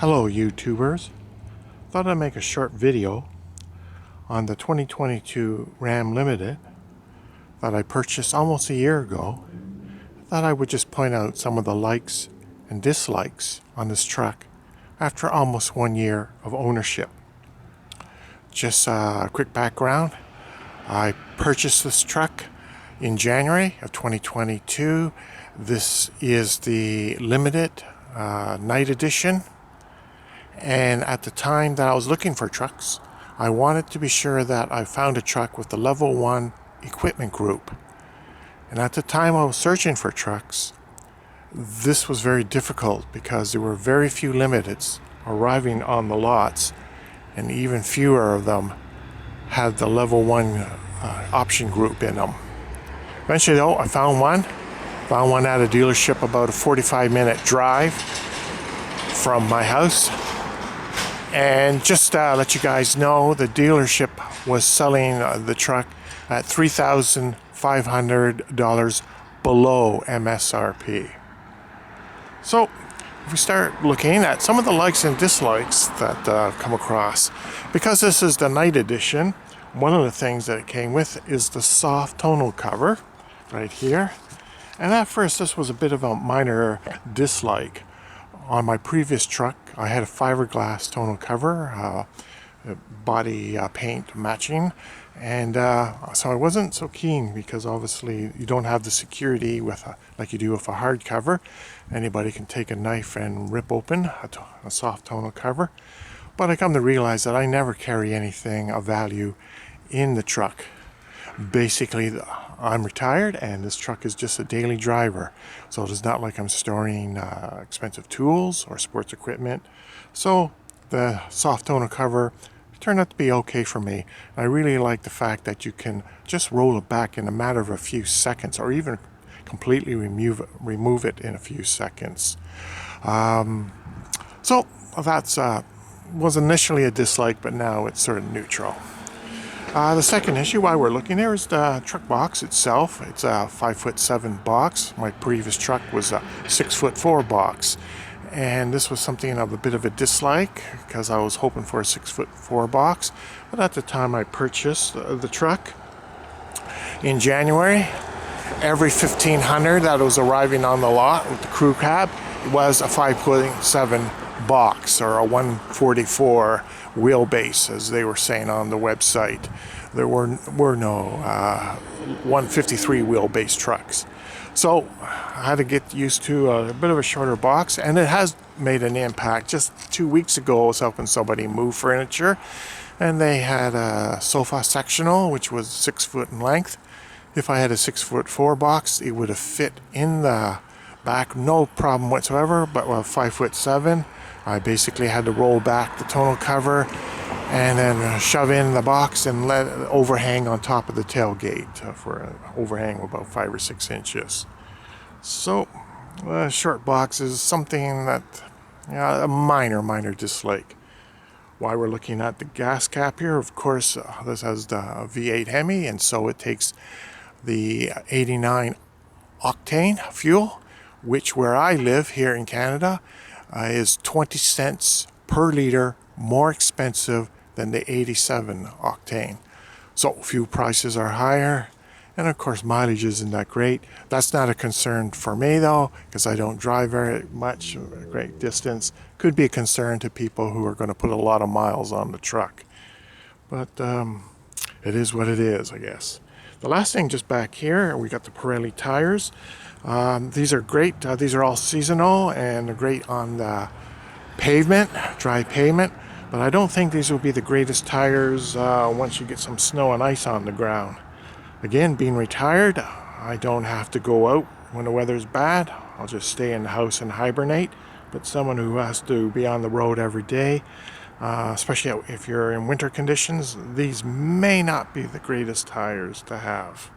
Hello YouTubers, thought I'd make a short video on the 2022 Ram Limited that I purchased almost a year ago. Thought I would just point out some of the likes and dislikes on this truck after almost 1 year of ownership. Just a quick background, I purchased this truck in January of 2022. This is the Limited Night Edition. And at the time that I was looking for trucks, I wanted to be sure that I found a truck with the level 1 equipment group. And at the time I was searching for trucks, this was very difficult because there were very few Limiteds arriving on the lots, and even fewer of them had the level 1 option group in them. Eventually though, I found one at a dealership about a 45-minute drive from my house. And just to let you guys know, the dealership was selling the truck at $3,500 below MSRP. So if we start looking at some of the likes and dislikes that I've come across, because this is the Night Edition, one of the things that it came with is the soft tonal cover right here. And at first this was a bit of a minor dislike. On my previous truck, I had a fiberglass tonal cover, body paint matching, and so I wasn't so keen because obviously you don't have the security with like you do with a hard cover. Anybody can take a knife and rip open a soft tonal cover. But I come to realize that I never carry anything of value in the truck. Basically, I'm retired and this truck is just a daily driver, so it is not like I'm storing expensive tools or sports equipment. So the soft tonal cover turned out to be okay for me. I really like the fact that you can just roll it back in a matter of a few seconds, or even completely remove it in a few seconds. So that's was initially a dislike, but now it's sort of neutral. The second issue while we're looking there is the truck box itself. It's a 5'7" box. My previous truck was a 6'4" box. And this was something of a bit of a dislike because I was hoping for a 6'4" box. But at the time I purchased the truck in January, every 1500 that was arriving on the lot with the crew cab was a 5'7" box, or a 144 wheelbase, as they were saying on the website. There were no 153 wheelbase trucks. So I had to get used to a bit of a shorter box, and it has made an impact. Just 2 weeks ago I was helping somebody move furniture, and they had a sofa sectional which was 6 foot in length. If I had a 6'4" box, it would have fit in the back, no problem whatsoever. But with 5'7", I basically had to roll back the tonal cover and then shove in the box and let it overhang on top of the tailgate for an overhang of about 5 or 6 inches. So short box is something that, a minor dislike. While we're looking at the gas cap here, of course, this has the V8 Hemi, and so it takes the 89 octane fuel, which where I live here in Canada is 20 cents per liter more expensive than the 87 octane. So fuel prices are higher, and of course mileage isn't that great. That's not a concern for me though, because I don't drive very much, a great distance. Could be a concern to people who are going to put a lot of miles on the truck. But it is what it is, I guess. The last thing just back here, we got the Pirelli tires. These are great. These are all seasonal and they're great on the pavement, dry pavement. But I don't think these will be the greatest tires once you get some snow and ice on the ground. Again, being retired, I don't have to go out when the weather's bad. I'll just stay in the house and hibernate. But someone who has to be on the road every day, especially if you're in winter conditions, these may not be the greatest tires to have.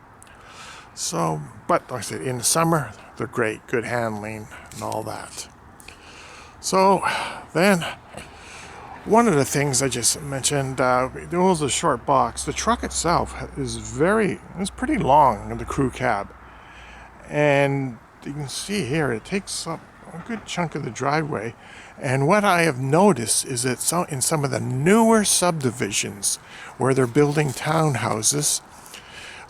So, but like I said, in the summer, they're great, good handling and all that. So then, one of the things I just mentioned, there was a short box. The truck itself is pretty long in the crew cab. And you can see here, it takes up a good chunk of the driveway. And what I have noticed is that in some of the newer subdivisions where they're building townhouses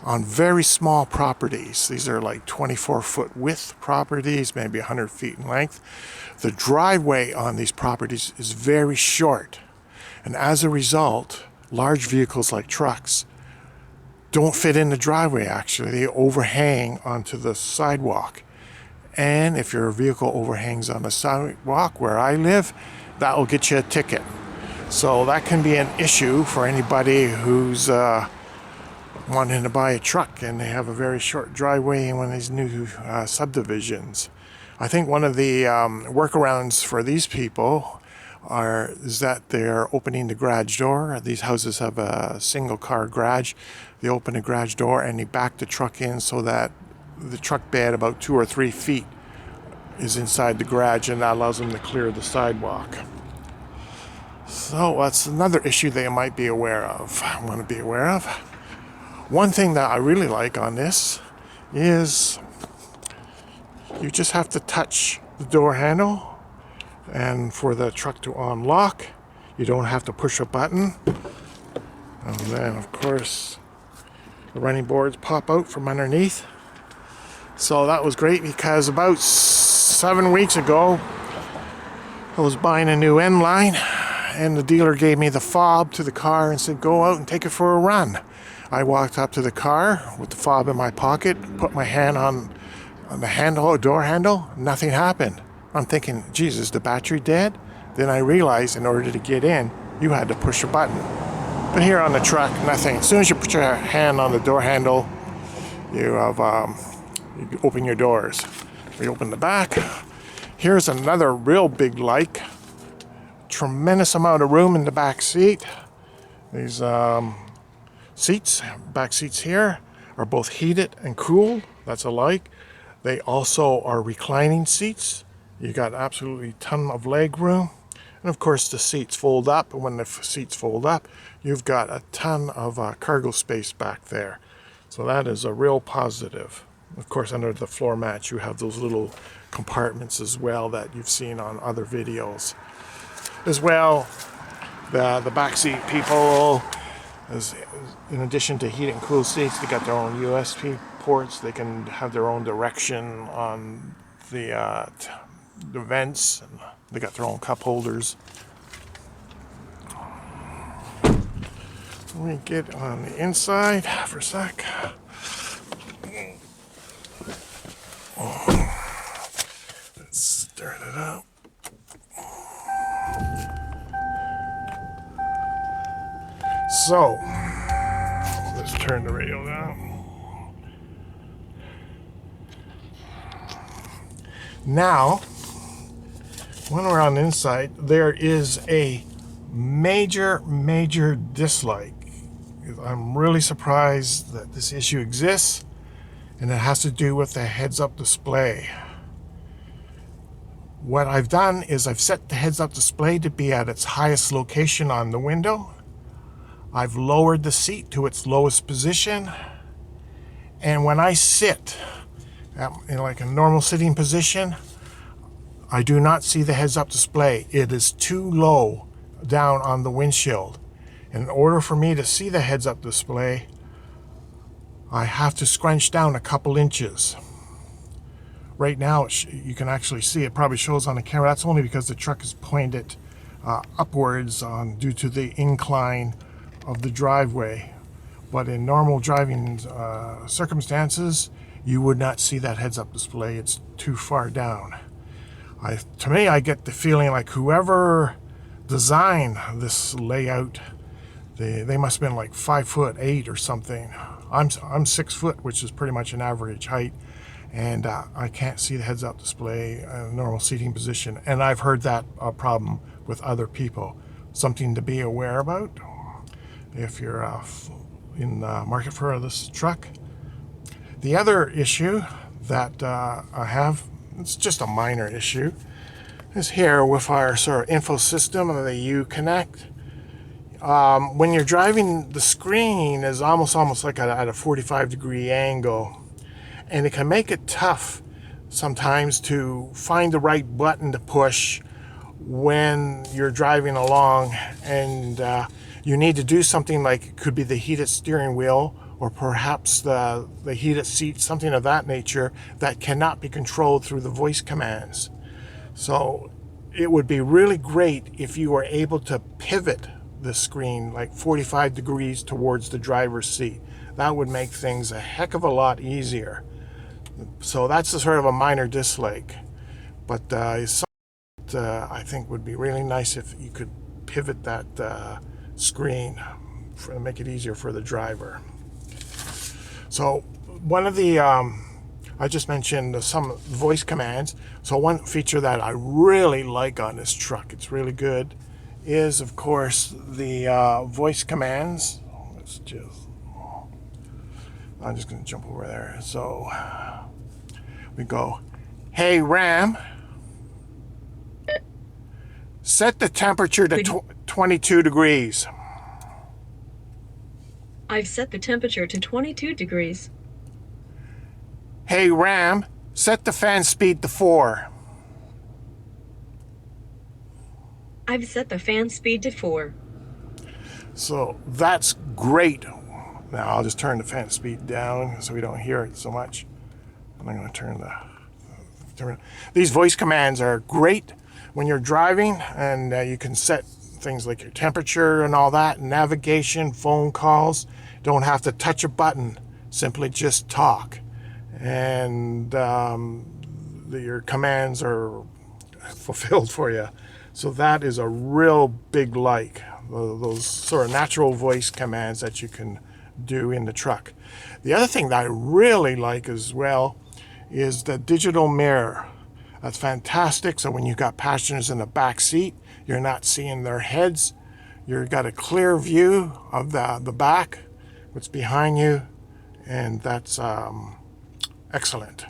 on very small properties, these are like 24-foot width properties, maybe 100 feet in length, the driveway on these properties is very short. And as a result, large vehicles like trucks don't fit in the driveway actually. They overhang onto the sidewalk. And if your vehicle overhangs on the sidewalk where I live, that will get you a ticket. So that can be an issue for anybody who's wanting to buy a truck and they have a very short driveway in one of these new subdivisions. I think one of the workarounds for these people is that they're opening the garage door. These houses have a single car garage. They open the garage door and they back the truck in so that the truck bed about 2 or 3 feet is inside the garage, and that allows them to clear the sidewalk. So that's another issue they might be aware of. One thing that I really like on this is you just have to touch the door handle, and for the truck to unlock, you don't have to push a button. And then, of course, the running boards pop out from underneath. So that was great because about 7 weeks ago, I was buying a new end line, and the dealer gave me the fob to the car and said, go out and take it for a run. I walked up to the car with the fob in my pocket, put my hand on the door handle, nothing happened. I'm thinking, Jesus, the battery dead? Then I realized in order to get in, you had to push a button. But here on the truck, nothing. As soon as you put your hand on the door handle, you have you open your doors. We open the back. Here's another real big like. Tremendous amount of room in the back seat. These seats, back seats here, are both heated and cooled. That's a like. They also are reclining seats. You got absolutely ton of leg room. And of course the seats fold up. And when the seats fold up, you've got a ton of cargo space back there. So that is a real positive. Of course, under the floor mats, you have those little compartments as well that you've seen on other videos. As well, the backseat people, in addition to heat and cool seats, they got their own USB ports. They can have their own direction on the vents. And they got their own cup holders. Let me get on the inside for a sec. Let's start it up. So, let's turn the radio down. Now, when we're on the inside, there is a major dislike. I'm really surprised that this issue exists, and it has to do with the heads-up display. What I've done is I've set the heads-up display to be at its highest location on the window. I've lowered the seat to its lowest position, and when I sit in like a normal sitting position, I do not see the heads-up display. It is too low down on the windshield. In order for me to see the heads-up display, I have to scrunch down a couple inches. Right now, you can actually see it probably shows on the camera. That's only because the truck is pointed upwards due to the incline of the driveway. But in normal driving circumstances, you would not see that heads-up display. It's too far down. To me, I get the feeling like whoever designed this layout, they must have been like 5'8" or something. I'm 6 foot, which is pretty much an average height, and I can't see the heads-up display in a normal seating position. And I've heard that problem with other people. Something to be aware about if you're in the market for this truck. The other issue that I have, it's just a minor issue, is here with our sort of info system and the Uconnect. When you're driving, the screen is almost like at a 45-degree angle, and it can make it tough sometimes to find the right button to push when you're driving along and you need to do something like it could be the heated steering wheel or perhaps the heated seat, something of that nature that cannot be controlled through the voice commands. So it would be really great if you were able to pivot the screen like 45 degrees towards the driver's seat. That would make things a heck of a lot easier. So that's a sort of a minor dislike, but it's something that, I think would be really nice if you could pivot that screen to make it easier for the driver. So one of the I just mentioned some voice commands. So one feature that I really like on this truck, it's really good, is of course the voice commands. I'm just going to jump over there. So we go, "Hey Ram, set the temperature to 22 degrees. I've set the temperature to 22 degrees. Hey Ram, set the fan speed to 4. I've set the fan speed to 4. So that's great. Now I'll just turn the fan speed down so we don't hear it so much. I'm going to turn these voice commands are great when you're driving, and you can set things like your temperature and all that, navigation, phone calls. Don't have to touch a button, simply just talk. And your commands are fulfilled for you. So that is a real big like, those sort of natural voice commands that you can do in the truck. The other thing that I really like as well is the digital mirror. That's fantastic. So when you've got passengers in the back seat, you're not seeing their heads. You've got a clear view of the back, what's behind you, and that's excellent.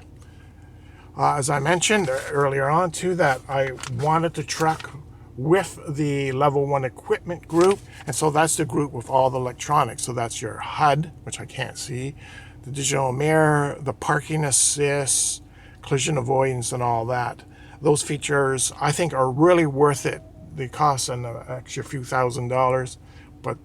As I mentioned earlier on too, that I wanted the truck with the level 1 equipment group, and so that's the group with all the electronics. So that's your HUD, which I can't see, the digital mirror, the parking assist, collision avoidance, and all that. Those features I think are really worth it. They cost an extra few $1,000s, but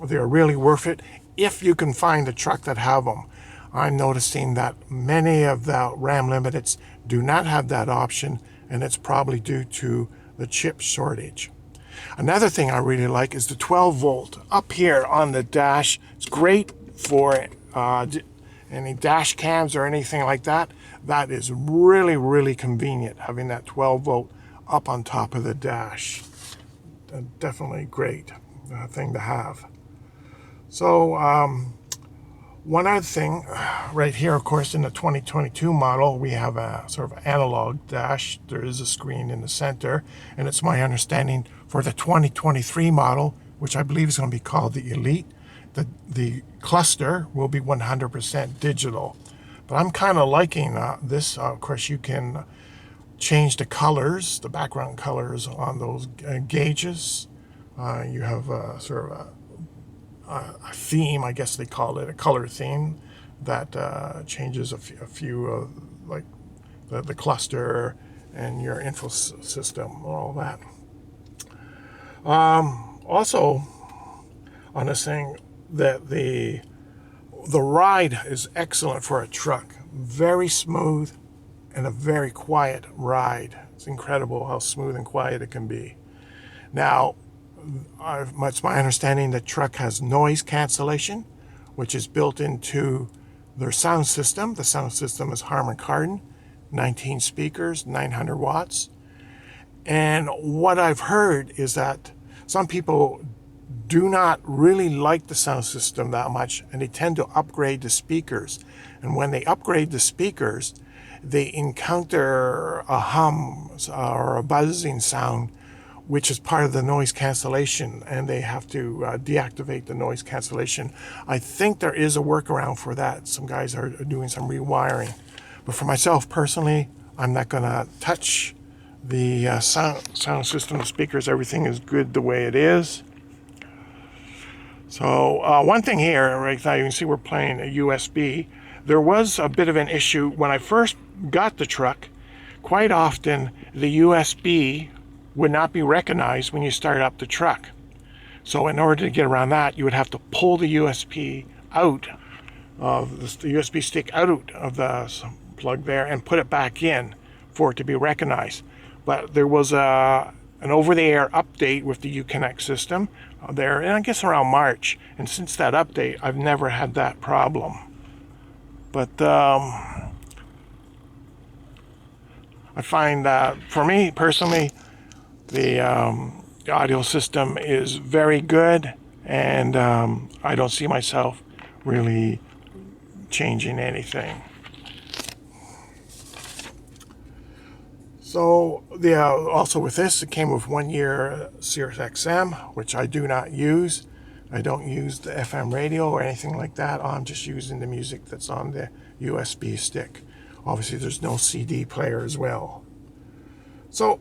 they're really worth it if you can find a truck that have them. I'm noticing that many of the Ram Limiteds do not have that option, and it's probably due to the chip shortage. Another thing I really like is the 12 volt up here on the dash. It's great for any dash cams or anything like that. That is really, really convenient, having that 12 volt up on top of the dash. Definitely great thing to have. So one other thing, right here, of course, in the 2022 model, we have a sort of analog dash. There is a screen in the center, and it's my understanding for the 2023 model, which I believe is going to be called the Elite, the cluster will be 100% digital. But I'm kind of liking this. Of course, you can change the colors, the background colors on those gauges. You have sort of a theme, I guess they call it, a color theme that changes a few like the cluster and your info system, all that. Also, on this thing, that the ride is excellent for a truck. Very smooth and a very quiet ride. It's incredible how smooth and quiet it can be. Now, it's my understanding the truck has noise cancellation, which is built into their sound system. The sound system is Harman Kardon, 19 speakers, 900 watts. And what I've heard is that some people do not really like the sound system that much, and they tend to upgrade the speakers. And when they upgrade the speakers, they encounter a hum or a buzzing sound, which is part of the noise cancellation, and they have to deactivate the noise cancellation. I think there is a workaround for that. Some guys are doing some rewiring. But for myself personally, I'm not going to touch the sound system, the speakers. Everything is good the way it is. So one thing here, right now you can see we're playing a USB. There was a bit of an issue when I first got the truck. Quite often the USB would not be recognized when you start up the truck. So in order to get around that, you would have to pull the USB out of the USB stick out of the plug there and put it back in for it to be recognized. But there was an over-the-air update with the Uconnect system there, and I guess around March. And since that update, I've never had that problem. But I find that for me personally, the audio system is very good, and I don't see myself really changing anything. So also with this, it came with 1 year Sirius XM, which I do not use. I don't use the FM radio or anything like that. I'm just using the music that's on the USB stick. Obviously, there's no CD player as well. So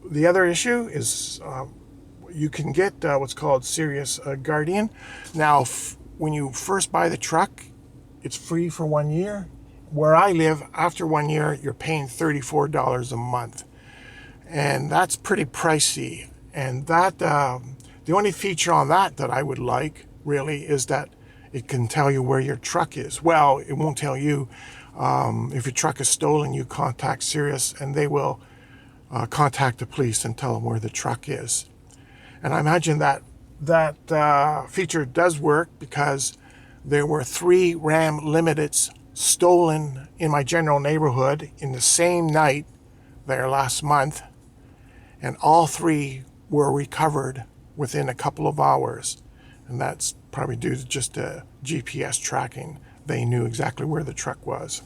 the other issue is you can get what's called Sirius Guardian. Now, when you first buy the truck, it's free for 1 year. Where I live, after 1 year, you're paying $34 a month. And that's pretty pricey. And that the only feature on that I would like, really, is that it can tell you where your truck is. Well, it won't tell you. If your truck is stolen, you contact Sirius, and they will contact the police and tell them where the truck is. And I imagine that feature does work because there were 3 Ram Limiteds stolen in my general neighborhood in the same night there last month, and all 3 were recovered within a couple of hours. And that's probably due to just GPS tracking. They knew exactly where the truck was.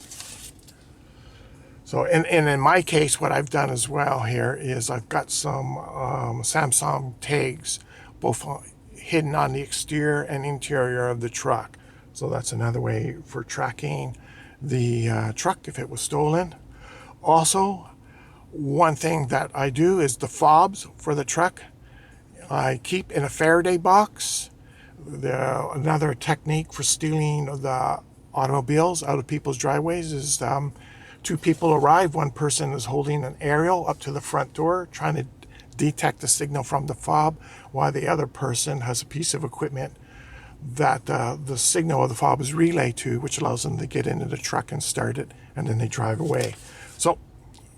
So, and in my case, what I've done as well here is I've got some Samsung tags, both hidden on the exterior and interior of the truck. So that's another way for tracking the truck if it was stolen. Also, one thing that I do is the fobs for the truck I keep in a Faraday box. Another technique for stealing the automobiles out of people's driveways is 2 people arrive. One person is holding an aerial up to the front door trying to detect the signal from the fob, while the other person has a piece of equipment that the signal of the fob is relayed to, which allows them to get into the truck and start it, and then they drive away. So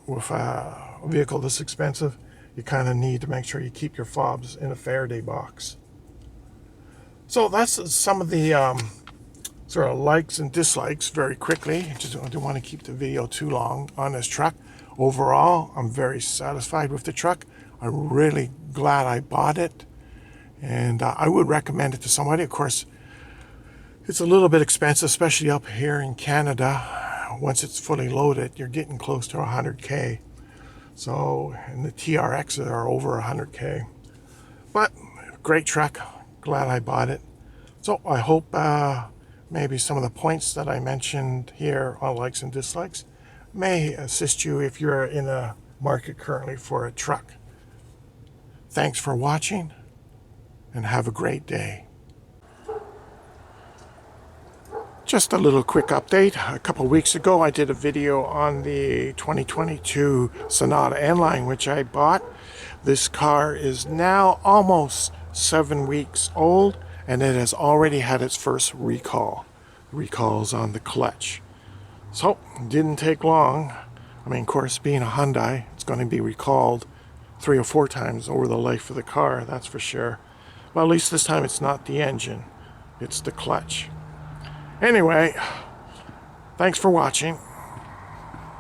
with a vehicle this expensive, you kind of need to make sure you keep your fobs in a Faraday box. So that's some of the sort of likes and dislikes very quickly. I don't want to keep the video too long on this truck. Overall, I'm very satisfied with the truck. I'm really glad I bought it, and I would recommend it to somebody. Of course, it's a little bit expensive, especially up here in Canada. Once it's fully loaded, you're getting close to 100K. So, and the TRXs are over 100K. But great truck. Glad I bought it. So I hope maybe some of the points that I mentioned here on likes and dislikes may assist you if you're in a market currently for a truck. Thanks for watching, and have a great day. Just a little quick update. A couple weeks ago, I did a video on the 2022 Sonata N-Line, which I bought. This car is now almost 7 weeks old, and it has already had its first recall. Recalls on the clutch. So, it didn't take long. I mean, of course, being a Hyundai, it's going to be recalled 3 or 4 times over the life of the car, that's for sure. Well, at least this time it's not the engine, it's the clutch. Anyway, thanks for watching.